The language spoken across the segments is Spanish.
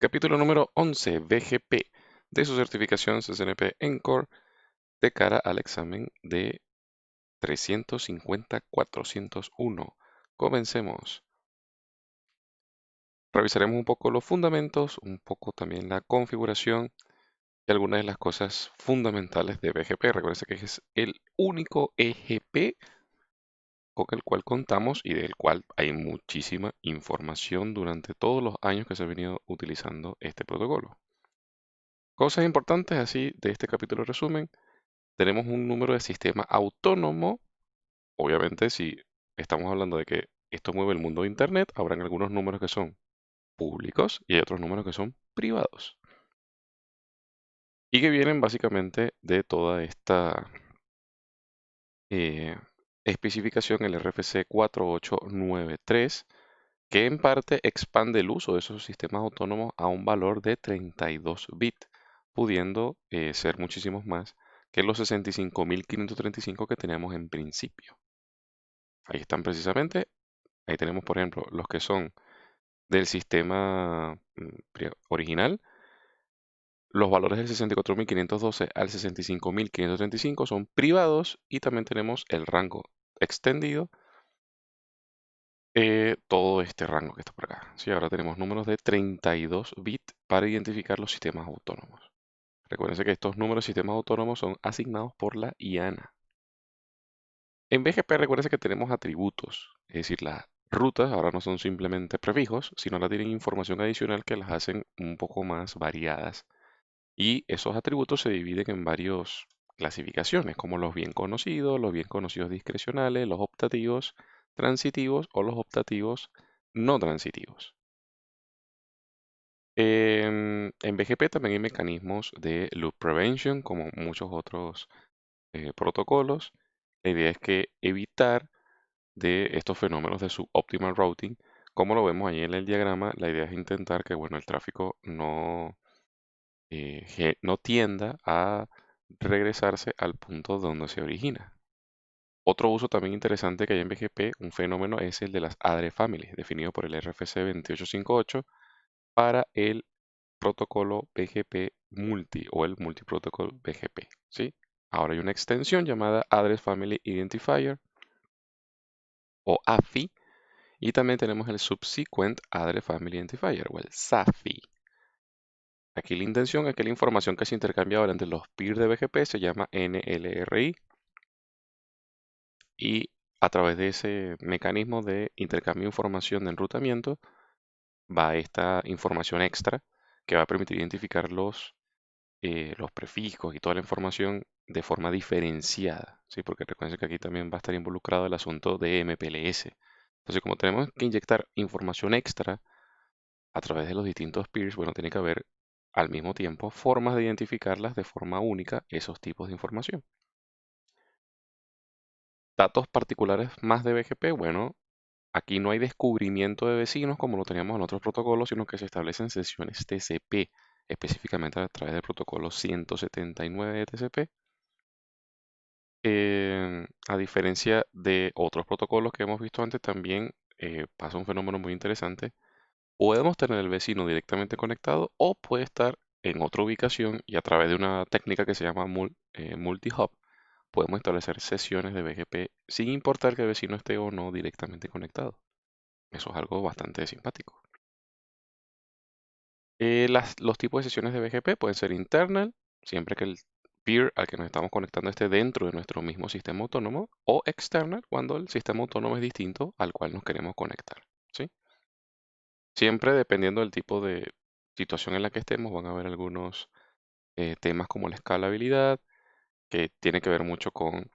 Capítulo número 11, BGP, de su certificación CCNP ENCORE de cara al examen de 350-401. Comencemos. Revisaremos un poco los fundamentos, un poco también la configuración y algunas de las cosas fundamentales de BGP. Recuerden que es el único EGP con el cual contamos y del cual hay muchísima información durante todos los años que se ha venido utilizando este protocolo. Cosas importantes así de este capítulo resumen. Tenemos un número de sistema autónomo. Obviamente, si estamos hablando de que esto mueve el mundo de Internet, habrán algunos números que son públicos y hay otros números que son privados. Y que vienen básicamente de toda esta eh, especificación, el RFC 4893, que en parte expande el uso de esos sistemas autónomos a un valor de 32 bits, pudiendo ser muchísimos más que los 65.535 que teníamos en principio. Ahí están precisamente, ahí tenemos por ejemplo los que son del sistema original. Los valores del 64.512 al 65.535 son privados y también tenemos el rango extendido, todo este rango que está por acá. Sí, ahora tenemos números de 32 bits para identificar los sistemas autónomos. Recuerden que estos números de sistemas autónomos son asignados por la IANA. En BGP recuerden que tenemos atributos, es decir, las rutas ahora no son simplemente prefijos, sino ahora tienen información adicional que las hacen un poco más variadas. Y esos atributos se dividen en varias clasificaciones, como los bien conocidos discrecionales, los optativos, transitivos o los optativos no transitivos. En BGP también hay mecanismos de loop prevention, como muchos otros protocolos. La idea es que evitar de estos fenómenos de suboptimal routing, como lo vemos ahí en el diagrama, la idea es intentar que bueno, el tráfico no tienda a regresarse al punto donde se origina. Otro uso también interesante que hay en BGP, un fenómeno, es el de las address families, definido por el RFC 2858 para el protocolo BGP multi o el multiprotocol BGP, ¿sí? Ahora hay una extensión llamada Address Family Identifier o AFI y también tenemos el Subsequent Address Family Identifier o el SAFI. Aquí la intención es que la información que se intercambia ahora entre los peers de BGP se llama NLRI y a través de ese mecanismo de intercambio de información de enrutamiento va esta información extra que va a permitir identificar los prefijos y toda la información de forma diferenciada, ¿sí? Porque recuerden que aquí también va a estar involucrado el asunto de MPLS. Entonces, como tenemos que inyectar información extra a través de los distintos peers, bueno, tiene que haber al mismo tiempo formas de identificarlas de forma única esos tipos de información. Datos particulares más de BGP, bueno, aquí no hay descubrimiento de vecinos como lo teníamos en otros protocolos, sino que se establecen sesiones TCP, específicamente a través del protocolo 179 de TCP. A diferencia de otros protocolos que hemos visto antes, también pasa un fenómeno muy interesante. Podemos tener el vecino directamente conectado o puede estar en otra ubicación y a través de una técnica que se llama multi-hop podemos establecer sesiones de BGP sin importar que el vecino esté o no directamente conectado. Eso es algo bastante simpático. Los tipos de sesiones de BGP pueden ser internal, siempre que el peer al que nos estamos conectando esté dentro de nuestro mismo sistema autónomo, o external, cuando el sistema autónomo es distinto al cual nos queremos conectar, ¿sí? Siempre dependiendo del tipo de situación en la que estemos, van a haber algunos temas como la escalabilidad, que tiene que ver mucho con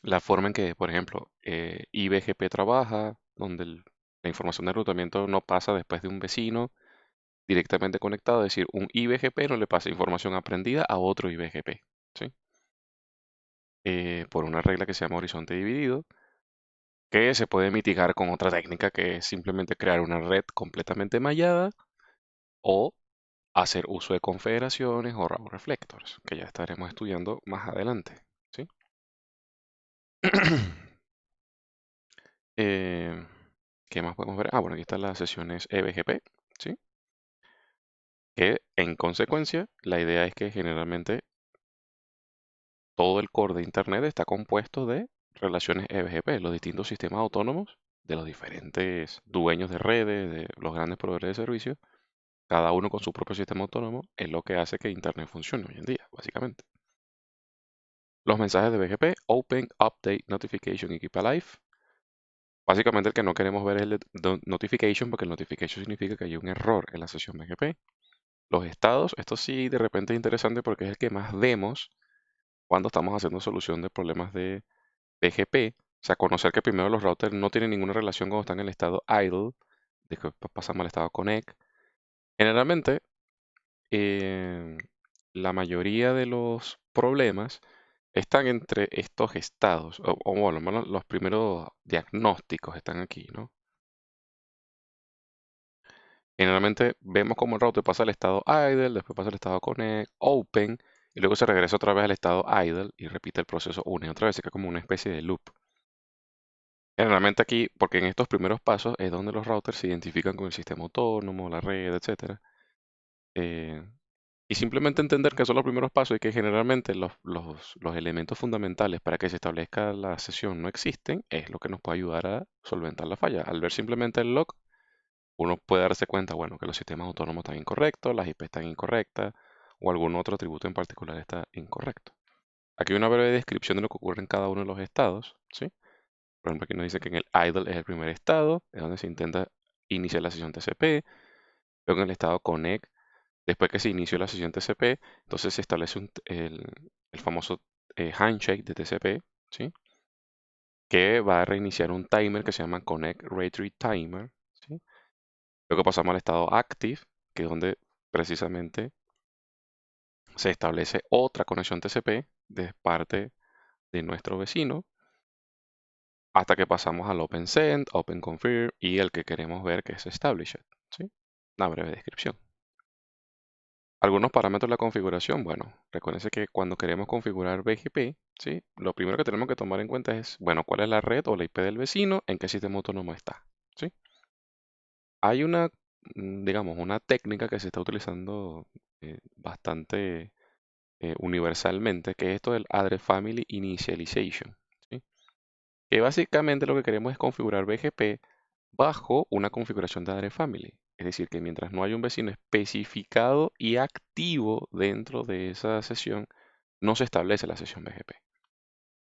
la forma en que, por ejemplo, IBGP trabaja, donde la información de enrutamiento no pasa después de un vecino directamente conectado, es decir, un IBGP no le pasa información aprendida a otro IBGP, ¿sí? Por una regla que se llama horizonte dividido, que se puede mitigar con otra técnica que es simplemente crear una red completamente mallada o hacer uso de confederaciones o route reflectors, que ya estaremos estudiando más adelante, ¿sí? Eh, ¿Qué más podemos ver? Ah, bueno, aquí están las sesiones eBGP, ¿sí? que en consecuencia la idea es que generalmente todo el core de Internet está compuesto de relaciones EBGP, los distintos sistemas autónomos de los diferentes dueños de redes, de los grandes proveedores de servicios, cada uno con su propio sistema autónomo, es lo que hace que Internet funcione hoy en día, básicamente. Los mensajes de BGP, Open, Update, Notification y Keep Alive. Básicamente el que no queremos ver es el de Notification, porque el Notification significa que hay un error en la sesión BGP. Los estados, esto sí de repente es interesante porque es el que más vemos cuando estamos haciendo solución de problemas de BGP. O sea, conocer que primero los routers no tienen ninguna relación cuando están en el estado idle, después pasamos al estado connect. Generalmente, eh, la mayoría de los problemas están entre estos estados, o bueno, al menos los primeros diagnósticos están aquí, ¿no? Generalmente vemos como el router pasa al estado idle, después pasa al estado connect, open, y luego se regresa otra vez al estado idle y repite el proceso una y otra vez, que es como una especie de loop. Generalmente aquí, porque en estos primeros pasos es donde los routers se identifican con el sistema autónomo, la red, etcétera. Eh, y simplemente entender que son los primeros pasos y que generalmente los elementos fundamentales para que se establezca la sesión no existen, es lo que nos puede ayudar a solventar la falla. Al ver simplemente el log, uno puede darse cuenta, bueno, que los sistemas autónomos están incorrectos, las IP están incorrectas o algún otro atributo en particular está incorrecto. Aquí hay una breve descripción de lo que ocurre en cada uno de los estados, ¿sí? Por ejemplo, aquí nos dice que en el idle es el primer estado, es donde se intenta iniciar la sesión TCP. Luego en el estado connect, después que se inició la sesión TCP, entonces se establece el famoso handshake de TCP, ¿sí? Que va a reiniciar un timer que se llama Connect Retreat Timer, ¿sí? Luego pasamos al estado active, que es donde precisamente se establece otra conexión TCP de parte de nuestro vecino, hasta que pasamos al Open Send, Open Confirm y el que queremos ver que es Established, ¿sí? Una breve descripción. Algunos parámetros de la configuración, bueno, recuérdense que cuando queremos configurar BGP, ¿sí? Lo primero que tenemos que tomar en cuenta es, bueno, cuál es la red o la IP del vecino, en qué sistema autónomo está, ¿sí? Hay una, digamos, una técnica que se está utilizando bastante universalmente, que es esto del Address Family Initialization, ¿sí? Que básicamente lo que queremos es configurar BGP bajo una configuración de Address Family. Es decir, que mientras no haya un vecino especificado y activo dentro de esa sesión, no se establece la sesión BGP.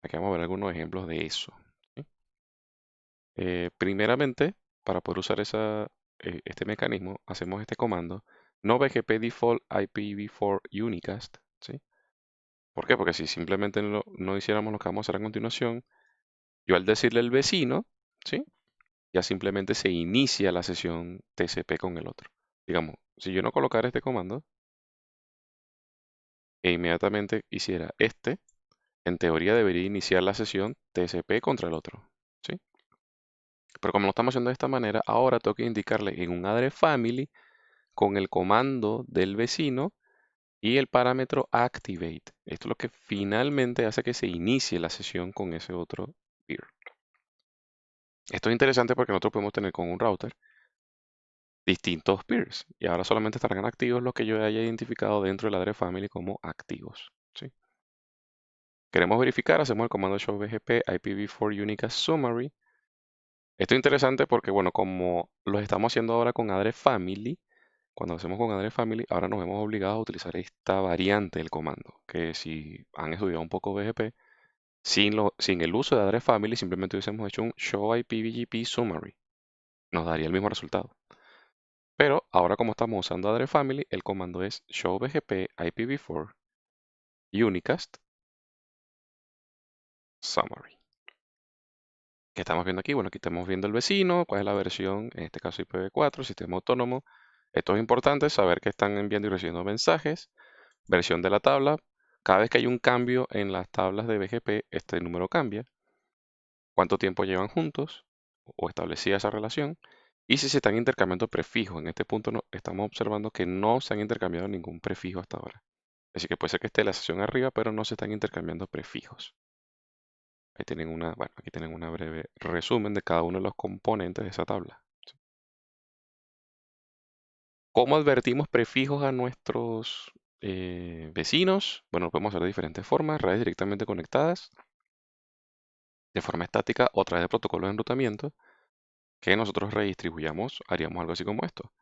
Aquí vamos a ver algunos ejemplos de eso, ¿sí? Primeramente, para poder usar este mecanismo, hacemos este comando, no BGP default IPv4 unicast, ¿sí? ¿Por qué? Porque si simplemente no hiciéramos lo que vamos a hacer a continuación, yo al decirle al vecino, ¿sí? Ya simplemente se inicia la sesión TCP con el otro. Digamos, si yo no colocara este comando e inmediatamente hiciera este, en teoría debería iniciar la sesión TCP contra el otro, ¿sí? Pero como lo estamos haciendo de esta manera, ahora tengo que indicarle en un address family con el comando del vecino y el parámetro activate. Esto es lo que finalmente hace que se inicie la sesión con ese otro peer. Esto es interesante porque nosotros podemos tener con un router distintos peers y ahora solamente estarán activos los que yo haya identificado dentro del address family como activos, ¿sí? Queremos verificar, hacemos el comando show bgp IPv4 unicast summary. Esto es interesante porque, bueno, como lo estamos haciendo ahora con address family, cuando lo hacemos con address family, ahora nos vemos obligados a utilizar esta variante del comando, que si han estudiado un poco BGP, sin el uso de address family, simplemente hubiésemos hecho un show IPVGP summary. Nos daría el mismo resultado. Pero ahora como estamos usando address family, el comando es show bgp IPv4 unicast summary. ¿Qué estamos viendo aquí? Bueno, aquí estamos viendo el vecino, cuál es la versión, en este caso IPv4, sistema autónomo. Esto es importante, saber que están enviando y recibiendo mensajes, versión de la tabla. Cada vez que hay un cambio en las tablas de BGP, este número cambia. Cuánto tiempo llevan juntos o establecida esa relación. Y si se están intercambiando prefijos. En este punto estamos observando que no se han intercambiado ningún prefijo hasta ahora. Así que puede ser que esté la sesión arriba, pero no se están intercambiando prefijos. Ahí tienen bueno, aquí tienen una breve resumen de cada uno de los componentes de esa tabla. ¿Cómo advertimos prefijos a nuestros vecinos? Bueno, lo podemos hacer de diferentes formas, redes directamente conectadas, de forma estática o a través de protocolos de enrutamiento que nosotros redistribuyamos, haríamos algo así como esto.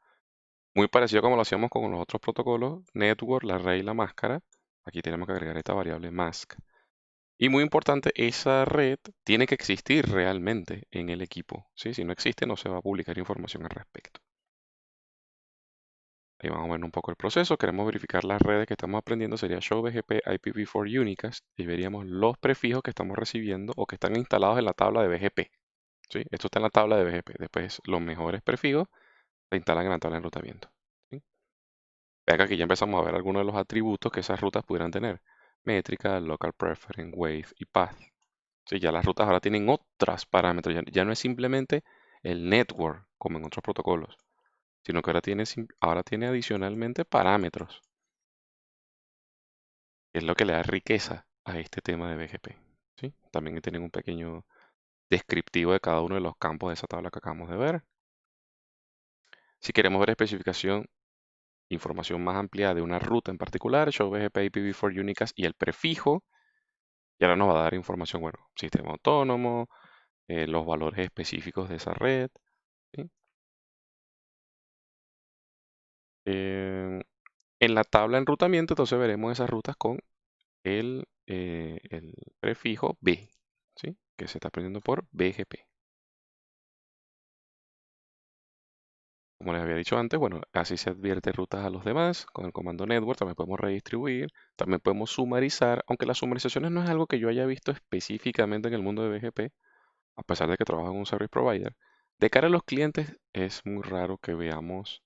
Muy parecido como lo hacíamos con los otros protocolos, network, la red y la máscara. Aquí tenemos que agregar esta variable mask. Y muy importante, esa red tiene que existir realmente en el equipo, ¿sí? Si no existe, no se va a publicar información al respecto. Ahí vamos a ver un poco el proceso. Queremos verificar las redes que estamos aprendiendo. Sería show BGP IPv4 unicast y veríamos los prefijos que estamos recibiendo o que están instalados en la tabla de BGP, ¿sí? Esto está en la tabla de BGP. Después, los mejores prefijos se instalan en la tabla de enrutamiento, ¿sí? Vean que aquí ya empezamos a ver algunos de los atributos que esas rutas pudieran tener. Métrica, local preference, wave y path. Sí, ya las rutas ahora tienen otros parámetros. Ya no es simplemente el network como en otros protocolos, sino que ahora tiene adicionalmente parámetros, que es lo que le da riqueza a este tema de BGP, ¿sí? También tienen un pequeño descriptivo de cada uno de los campos de esa tabla que acabamos de ver. Si queremos ver especificación, información más ampliada de una ruta en particular, show BGP IPv4 unicast y el prefijo, y ahora nos va a dar información, bueno, sistema autónomo, los valores específicos de esa red, ¿sí? Eh, en la tabla de enrutamiento, entonces veremos esas rutas con el prefijo B, ¿sí? Que se está aprendiendo por BGP. Como les había dicho antes, bueno, así se advierte rutas a los demás. Con el comando network también podemos redistribuir, también podemos sumarizar, aunque las sumarizaciones no es algo que yo haya visto específicamente en el mundo de BGP, a pesar de que trabajo en un service provider. De cara a los clientes es muy raro que veamos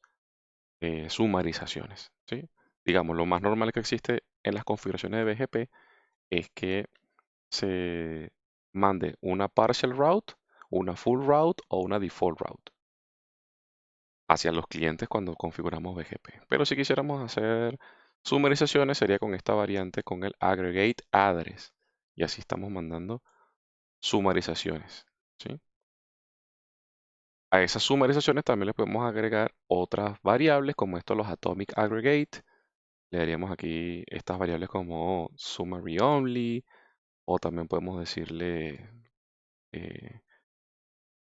sumarizaciones, ¿sí? Digamos, lo más normal que existe en las configuraciones de BGP es que se mande una partial route, una full route o una default route hacia los clientes cuando configuramos BGP. Pero si quisiéramos hacer sumarizaciones sería con esta variante con el aggregate address y así estamos mandando sumarizaciones, ¿sí? A esas sumarizaciones también le podemos agregar otras variables como estos los atomic aggregate. Le daríamos aquí estas variables como summary only o también podemos decirle eh,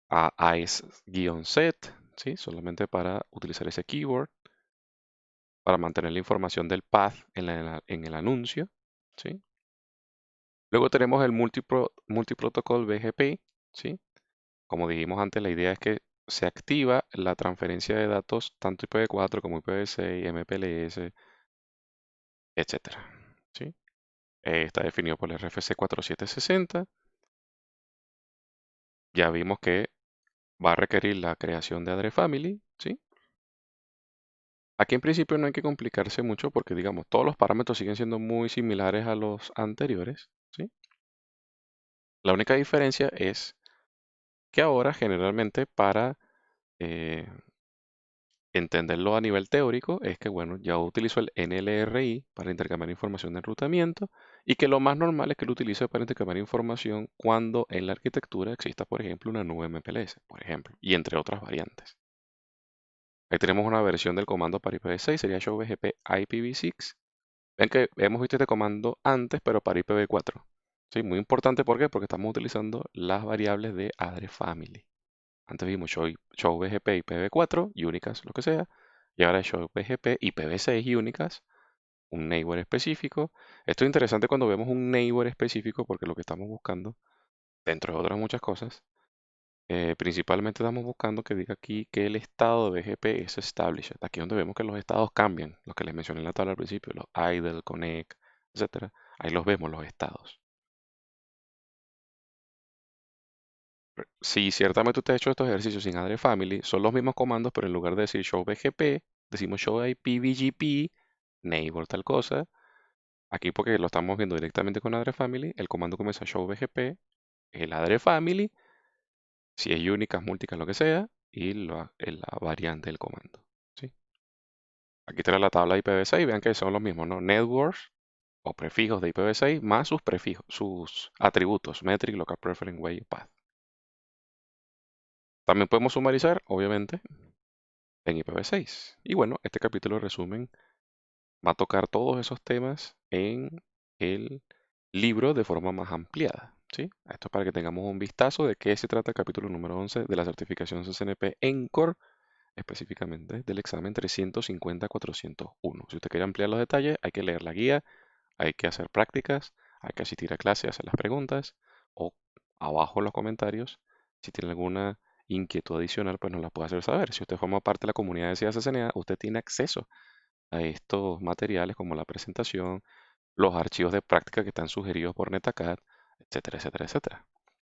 a AES-set, ¿sí? Solamente para utilizar ese keyword, para mantener la información del path en el anuncio, ¿sí? Luego tenemos el multiprotocol BGP, ¿sí? Como dijimos antes, la idea es que se activa la transferencia de datos tanto IPv4 como IPv6, MPLS, etcétera, ¿sí? Está definido por el RFC 4760. Ya vimos que va a requerir la creación de address family, ¿sí? Aquí en principio no hay que complicarse mucho porque, digamos, todos los parámetros siguen siendo muy similares a los anteriores, ¿sí? La única diferencia es que ahora generalmente para eh, entenderlo a nivel teórico es que, bueno, ya utilizo el NLRI para intercambiar información de enrutamiento y que lo más normal es que lo utilice para intercambiar información cuando en la arquitectura exista, por ejemplo, una nube MPLS, por ejemplo, y entre otras variantes. Ahí tenemos una versión del comando para IPv6, sería show BGP IPv6. Ven que hemos visto este comando antes, pero para IPv4. Sí, muy importante, ¿por qué? Porque estamos utilizando las variables de address family. Antes vimos show BGP IPv4, unicast, lo que sea, y ahora es show BGP IPv6 unicast, un neighbor específico. Esto es interesante cuando vemos un neighbor específico porque lo que estamos buscando, dentro de otras muchas cosas, principalmente estamos buscando que diga aquí que el estado de BGP es established. Aquí es donde vemos que los estados cambian, los que les mencioné en la tabla al principio, los idle, connect, etcétera. Ahí los vemos, los estados. Si ciertamente usted ha hecho estos ejercicios sin address family, son los mismos comandos, pero en lugar de decir show BGP, decimos show IPVGP, neighbor tal cosa. Aquí porque lo estamos viendo directamente con address family, el comando comienza show BGP, el address family, si es únicas, múltiples, lo que sea, y la variante del comando, ¿sí? Aquí trae la tabla de IPv6, vean que son los mismos, ¿no? Networks o prefijos de IPv6 más sus prefijos, sus atributos, metric, local preference, way, path. También podemos sumarizar, obviamente. en IPv6. Y bueno, este capítulo de resumen va a tocar todos esos temas en el libro de forma más ampliada, ¿sí? Esto es para que tengamos un vistazo de qué se trata el capítulo número 11 de la certificación CCNP ENCORE, específicamente del examen 350-401. Si usted quiere ampliar los detalles, hay que leer la guía, hay que hacer prácticas, hay que asistir a clase y hacer las preguntas, o abajo en los comentarios, si tiene alguna inquietud adicional, pues nos la puede hacer saber. Si usted forma parte de la comunidad de CCNA, usted tiene acceso a estos materiales como la presentación, los archivos de práctica que están sugeridos por NetAcad, etcétera, etcétera, etcétera.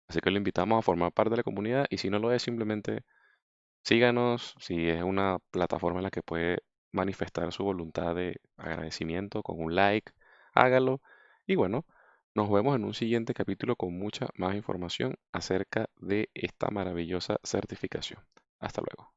Así que lo invitamos a formar parte de la comunidad y si no lo es, simplemente síganos. Si es una plataforma en la que puede manifestar su voluntad de agradecimiento con un like, hágalo. Y bueno, nos vemos en un siguiente capítulo con mucha más información acerca de esta maravillosa certificación. Hasta luego.